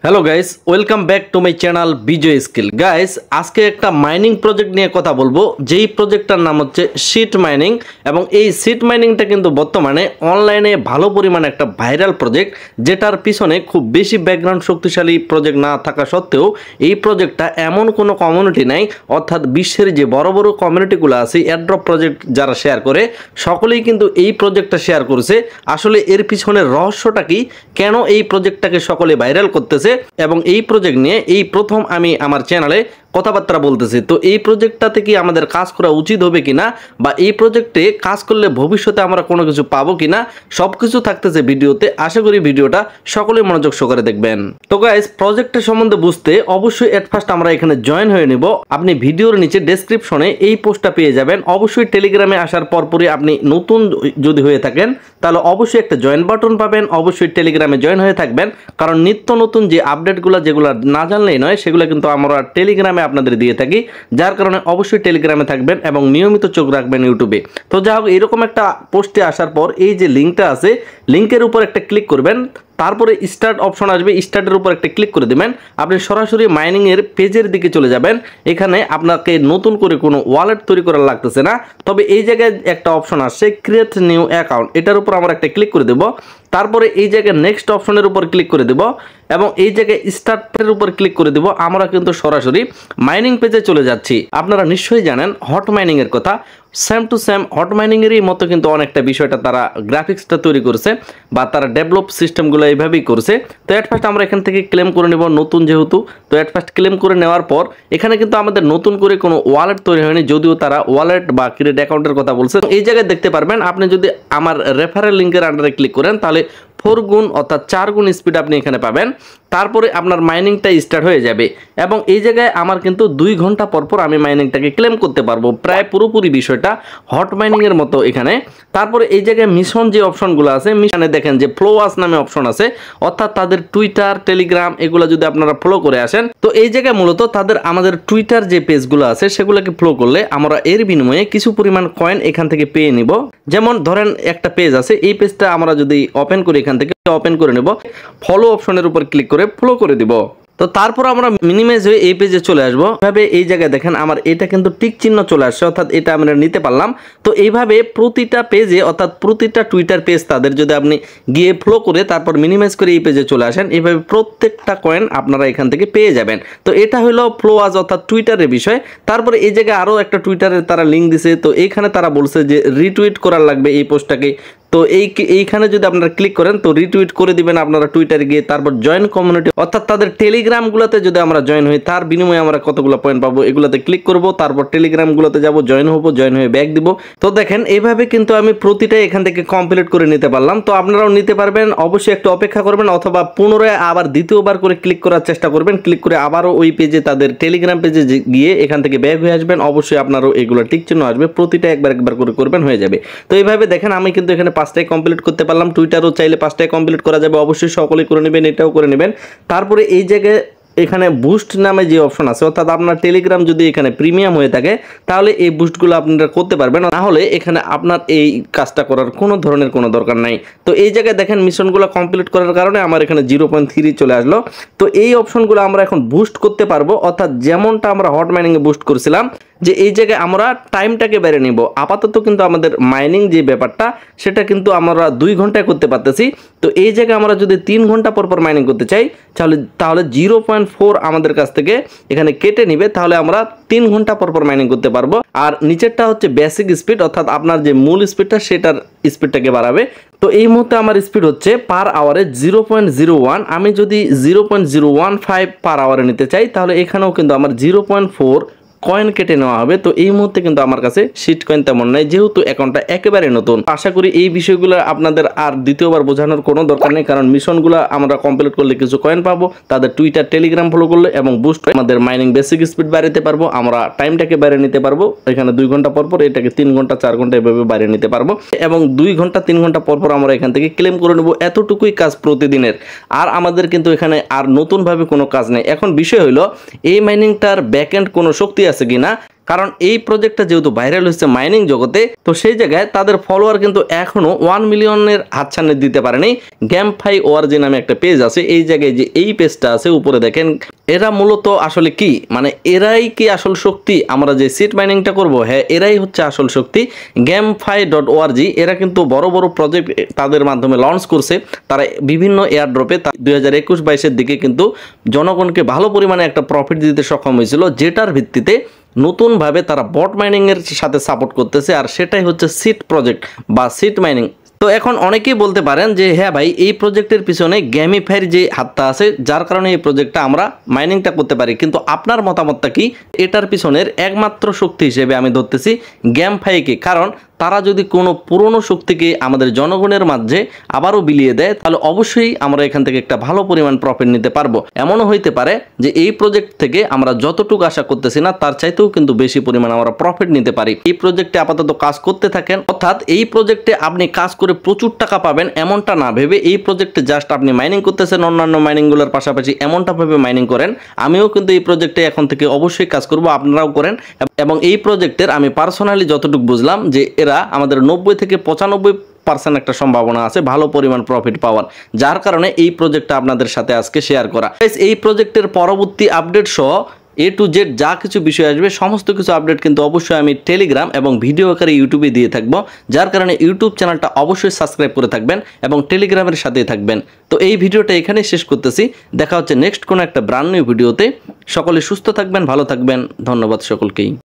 Hello guys, welcome back to my channel Vijay skill. Guys, আজকে একটা mining project নিয়ে কথা বলবো, যেই প্রজেক্টটার নাম হচ্ছে সিট মাইনিং। এবং এই সিট মাইনিংটা কিন্তু বর্তমানে অনলাইনে ভালো পরিমাণে একটা ভাইরাল প্রজেক্ট, যেটার পিছনে খুব বেশি ব্যাকগ্রাউন্ড শক্তিশালী প্রজেক্ট না থাকা সত্ত্বেও এই প্রজেক্টটা এমন কোনো কমিউনিটি নাই, অর্থাৎ বিশ্বের যে বড় বড় কমিউনিটিগুলো আছে এয়ারড্রপ প্রজেক্ট যারা শেয়ার করে সকলেই কিন্তু এই প্রজেক্টটা শেয়ার করেছে। আসলে এর পিছনের রহস্যটা কি, কেন এই প্রজেক্টটাকে সকলে ভাইরাল করতেছে, এবং এই প্রজেক্ট নিয়ে এই প্রথম আমি আমার চ্যানেলে কথাবার্তা বলতেছি। তো এই প্রজেক্টটাতে কি আমাদের কাজ করা উচিত হবে কিনা, বা এই প্রজেক্টে কাজ করলে ভবিষ্যতে আমরা কোনো কিছু পাবো কিনা, সব কিছু থাকতেছে ভিডিওতে। আশা করি ভিডিওটা সকলেই মনোযোগ সহকারে দেখবেন। তো গাইস, প্রজেক্টের সম্বন্ধে বুঝতে অবশ্যই এট ফার্স্ট আমরা এখানে জয়েন হয়ে নিব। আপনি ভিডিওর নিচে ডেসক্রিপশনে এই পোস্টটা পেয়ে যাবেন। অবশ্যই টেলিগ্রামে আসার পরপরই আপনি নতুন যদি হয়ে থাকেন তাহলে অবশ্যই একটা জয়েন বাটন পাবেন। অবশ্যই টেলিগ্রামে জয়েন হয়ে থাকবেন, কারণ নিত্য নতুন যে আপডেটগুলো যেগুলো না জানলেই নয় সেগুলো কিন্তু আমরা টেলিগ্রামে আপনাদের দিয়ে থাকি। যার কারণে অবশ্যই টেলিগ্রামে থাকবেন এবং নিয়মিত চোখ রাখবেন ইউটিউবে। তো যা হোক, এরকম একটা পোস্টে আসার পর এই যে লিঙ্কটা আছে, লিঙ্কের উপর একটা ক্লিক করবেন, তারপরে স্টার্ট অপশন আসবে, স্টার্টের উপর একটা ক্লিক করে দেবেন। আপনি সরাসরি মাইনিংয়ের পেজের দিকে চলে যাবেন। এখানে আপনাকে নতুন করে কোনো ওয়ালেট তৈরি করা লাগতেছে না, তবে এই জায়গায় একটা অপশন আসছে ক্রিয়েট নিউ অ্যাকাউন্ট, এটার উপর আমরা একটা ক্লিক করে দেব। তারপরে এই জায়গায় নেক্সট অপশনের উপর ক্লিক করে দেব এবং এই জায়গায় স্টার্টের উপর ক্লিক করে দেব। আমরা কিন্তু সরাসরি মাইনিং পেজে চলে যাচ্ছি। আপনারা নিশ্চয়ই জানেন হট মাইনিংয়ের কথা, সেম টু সেম হট মাইনিংয়েরই মতো কিন্তু অনেকটা বিষয়টা তারা গ্রাফিক্সটা তৈরি করেছে বা তারা ডেভেলপ সিস্টেমগুলো এইভাবেই করছে। তো অ্যাট ফার্স্ট আমরা এখান থেকে ক্লেম করে নেব, নতুন যেহেতু। তো অ্যাট ফার্স্ট ক্লেম করে নেওয়ার পর এখানে কিন্তু আমাদের নতুন করে কোনো ওয়ালেট তৈরি হয়নি, যদিও তারা ওয়ালেট বা ক্রেডিট অ্যাকাউন্টের কথা বলছে। এই জায়গায় দেখতে পারবেন, আপনি যদি আমার রেফারেল লিঙ্কের আন্ডারে ক্লিক করেন তাহলে 4 গুণ অর্থাৎ 4 গুণ স্পিড আপনি এখানে পাবেন। তারপরে আপনার মাইনিংটা স্টার্ট হয়ে যাবে এবং এই জায়গায় আমার কিন্তু 2 ঘন্টা পর আমি মাইনিংটাকে ক্লেম করতে পারবো। প্রায় পুরোপুরি বিষয়টা হট মাইনিংয়ের মতো এখানে। তারপরে এই জায়গায় মিশন যে অপশনগুলো আছে, মিশনে দেখেন যে ফ্লোয়াস নামে অপশন আছে, অর্থাৎ তাদের টুইটার, টেলিগ্রাম এগুলো যদি আপনারা ফলো করে আসেন, তো এই জায়গায় মূলত তাদের আমাদের টুইটার যে পেজগুলো আছে সেগুলোকে ফলো করলে আমরা এর বিনিময়ে কিছু পরিমাণ কয়েন এখান থেকে পেয়ে নিব। যেমন ধরেন একটা পেজ আছে, এই পেজটা আমরা যদি ওপেন করি, এখান থেকে ওপেন করে নেব, ফলো অপশনের উপর ক্লিক করে ফলো করে দিব। তো তারপর আমরা মিনিমাইজ হয়ে এই পেজে চলে আসবো। এভাবে এই জায়গায় দেখেন আমার এটা কিন্তু টিক চিহ্ন চলে আসছে, অর্থাৎ এটা আমরা নিতে পারলাম। তো এইভাবে প্রতিটা পেজে, অর্থাৎ প্রতিটা টুইটার পেজ তাদের যদি আপনি গিয়ে ফলো করে তারপর মিনিমাইজ করে এই পেজে চলে আসেন, এইভাবে প্রত্যেকটা কয়েন আপনারা এখান থেকে পেয়ে যাবেন। তো এটা হলো ফ্লোয়াজ অর্থাৎ টুইটারের বিষয়। তারপরে এই জায়গায় আরও একটা টুইটারের তারা লিঙ্ক দিছে, তো এইখানে তারা বলছে যে রিটুইট করার লাগবে এই পোস্টটাকে। তো এইখানে যদি আপনারা ক্লিক করেন তো রিটুইট করে দিবেন আপনারা টুইটারে গিয়ে। তারপর জয়েন কমিউনিটি, অর্থাৎ তাদের টেলিগ্রামগুলোতে যদি আমরা জয়েন হই তার বিনিময়ে আমরা কতগুলো পয়েন্ট পাবো, এগুলোতে ক্লিক করব। তারপর টেলিগ্রামগুলোতে যাব, জয়েন হবো, জয়েন হয়ে ব্যাক দিব। তো দেখেন এইভাবে কিন্তু আমি প্রতিটাই এখান থেকে কমপ্লিট করে নিতে পারলাম। তো আপনারাও নিতে পারবেন, অবশ্যই একটু অপেক্ষা করবেন, অথবা পুনরায় আবার দ্বিতীয়বার করে ক্লিক করার চেষ্টা করবেন। ক্লিক করে আবারও ওই পেজে, তাদের টেলিগ্রাম পেজে গিয়ে এখান থেকে ব্যাক হয়ে আসবেন। অবশ্যই আপনারও এগুলো টিক চিহ্ন আসবে, প্রতিটা একবার করে করবেন, হয়ে যাবে। তো এইভাবে দেখেন আমি কিন্তু এখানে 5টাই কমপ্লিট করতে পারলাম। টুইটারও চাইলে 5টাই কমপ্লিট করা যাবে, অবশ্যই সকলেই করে নেবেন, এটাও করে নেবেন। তারপরে এই জায়গায় এখানে বুস্ট নামে যে অপশন আছে, অর্থাৎ আপনার টেলিগ্রাম যদি এখানে প্রিমিয়াম হয়ে থাকে তাহলে এই বুস্টগুলো আপনারা করতে পারবেন, না হলে এখানে আপনার এই কাজটা করার কোনো ধরনের কোনো দরকার নাই। তো এই জায়গায় দেখেন মিশনগুলো কমপ্লিট করার কারণে আমার এখানে 0.3 চলে আসলো। তো এই অপশনগুলো আমরা এখন বুস্ট করতে পারবো, অর্থাৎ যেমনটা আমরা হট মাইনিংয়ে বুস্ট করছিলাম, যে এই জায়গায় আমরা টাইমটাকে বেড়ে নিব। আপাতত কিন্তু আমাদের মাইনিং যে ব্যাপারটা সেটা কিন্তু আমরা 2 ঘন্টায় করতে পারতেছি। তো এই জায়গায় আমরা যদি 3 ঘন্টা পর মাইনিং করতে চাই তাহলে 0.4 আমাদের কাছ থেকে এখানে কেটে নিবে, তাহলে আমরা 3 ঘন্টা পর মাইনিং করতে পারবো। আর নিচেরটা হচ্ছে বেসিক স্পিড, অর্থাৎ আপনার যে মূল স্পিডটা সেটার স্পিডটাকে বাড়াবে। তো এই মুহূর্তে আমার স্পিড হচ্ছে পার আওয়ারে 0.01। আমি যদি 0.015 পার আওয়ারে নিতে চাই তাহলে এখানেও কিন্তু আমার 0.4 কয়েন কেটে নেওয়া হবে। তো এই মুহূর্তে কিন্তু আমার কাছে শিট কয়েন তেমন নাই, যেহেতু অ্যাকাউন্টটা একেবারে নতুন। আশা করি এই বিষয়গুলো আপনাদের আর দ্বিতীয়বার বোঝানোর কোনো দরকার নেই, কারণ মিশনগুলো আমরা কমপ্লিট করলে কিছু কয়েন পাবো, তাদের টুইটার, টেলিগ্রাম ফলো করলে এবং বুস্ট আমাদের মাইনিং বেসিক স্পিড বাড়াতে পারবো, আমরা টাইমটাকে বাড়িয়ে নিতে পারবো। এখানে 2 ঘন্টা পর এটাকে 3 ঘন্টা 4 ঘন্টা এভাবে বাড়িয়ে নিতে পারবো, এবং 2 ঘন্টা 3 ঘন্টা পর আমরা এখান থেকে ক্লেম করে নেবো। এতটুকুই কাজ প্রতিদিনের, আর আমাদের কিন্তু এখানে আর নতুনভাবে কোনো কাজ নেই। এখন বিষয় হলো এই মাইনিংটার ব্যাকএন্ড কোনো শক্তি আছে কিনা, কারণ এই প্রজেক্টটা যেহেতু ভাইরাল হয়েছে মাইনিং জগতে, তো সেই জায়গায় তাদের ফলোয়ার কিন্তু এখনো 1 মিলিয়নের হাতছানি দিতে পারেনি। গেমফাই ওআরজি নামে একটা পেজ আছে, এই জায়গায় যে এই পেজটা আছে উপরে দেখেন, এরা মূলত আসলে কি, মানে এরাই কি আসল শক্তি? আমরা যে সিট মাইনিংটা করব, হ্যাঁ এরাই হচ্ছে আসল শক্তি। gamefy.org এরা কিন্তু বড় বড় প্রজেক্ট তাদের মাধ্যমে লঞ্চ করছে। তারা বিভিন্ন এয়ারড্রপে 2021-22-এর দিকে কিন্তু জনগণকে ভালো পরিমাণে একটা প্রফিট দিতে সক্ষম হয়েছিল, যেটার ভিত্তিতে নতুনভাবে তারা বট মাইনিংয়ের সাথে সাপোর্ট করতেছে, আর সেটাই হচ্ছে সিট প্রজেক্ট বা সিট মাইনিং। তো এখন অনেকেই বলতে পারেন যে হ্যাঁ ভাই, এই প্রজেক্টের পিছনে গ্যামিফাইয়ের যে হাতটা আছে, যার কারণে এই প্রজেক্টটা আমরা মাইনিংটা করতে পারি। কিন্তু আপনার মতামতটা কি? এটার পিছনের একমাত্র শক্তি হিসেবে আমি ধরতেছি গ্যামফাইকে। কারণ তারা যদি কোনো পুরনো শক্তিকে আমাদের জনগণের মাঝে আবারও বিলিয়ে দেয়, তাহলে অবশ্যই আমরা এখান থেকে একটা ভালো পরিমাণ প্রফিট নিতে পারবো। এমনও হইতে পারে যে এই প্রজেক্ট থেকে আমরা যতটুকু আশা করতেছি না, তার চাইতেও কিন্তু বেশি পরিমাণ আমরা প্রফিট নিতে পারি। এই প্রজেক্টে আপাতত কাজ করতে থাকেন, অর্থাৎ এই প্রজেক্টে আপনি কাজ করে প্রচুর টাকা পাবেন এমনটা না ভেবে, এই প্রজেক্টে জাস্ট আপনি মাইনিং করতেছেন অন্যান্য মাইনিংগুলোর পাশাপাশি, এমনটা ভেবে মাইনিং করেন। আমিও কিন্তু এই প্রজেক্টে এখন থেকে অবশ্যই কাজ করব, আপনারাও করেন। এবং এই প্রজেক্টের আমি পার্সোনালি যতটুকু বুঝলাম যে এরা আমাদের 90 থেকে 95% একটা সম্ভাবনা আছে ভালো পরিমাণ প্রফিট পাওয়ার, যার কারণে এই প্রজেক্টটা আপনাদের সাথে আজকে শেয়ার করা। এই প্রজেক্টের পরবর্তী আপডেট সহ A to Z যা কিছু বিষয় আসবে সমস্ত কিছু আপডেট কিন্তু অবশ্যই আমি টেলিগ্রাম এবং ভিডিও আকারে ইউটিউবে দিয়ে থাকবো, যার কারণে ইউটিউব চ্যানেলটা অবশ্যই সাবস্ক্রাইব করে থাকবেন এবং টেলিগ্রামের সাথেই থাকবেন। তো এই ভিডিওটা এখানেই শেষ করতেছি, দেখা হচ্ছে নেক্সট কোনো একটা ব্র্যান্ড নিউ ভিডিওতে। সকলে সুস্থ থাকবেন, ভালো থাকবেন, ধন্যবাদ সকলকেই।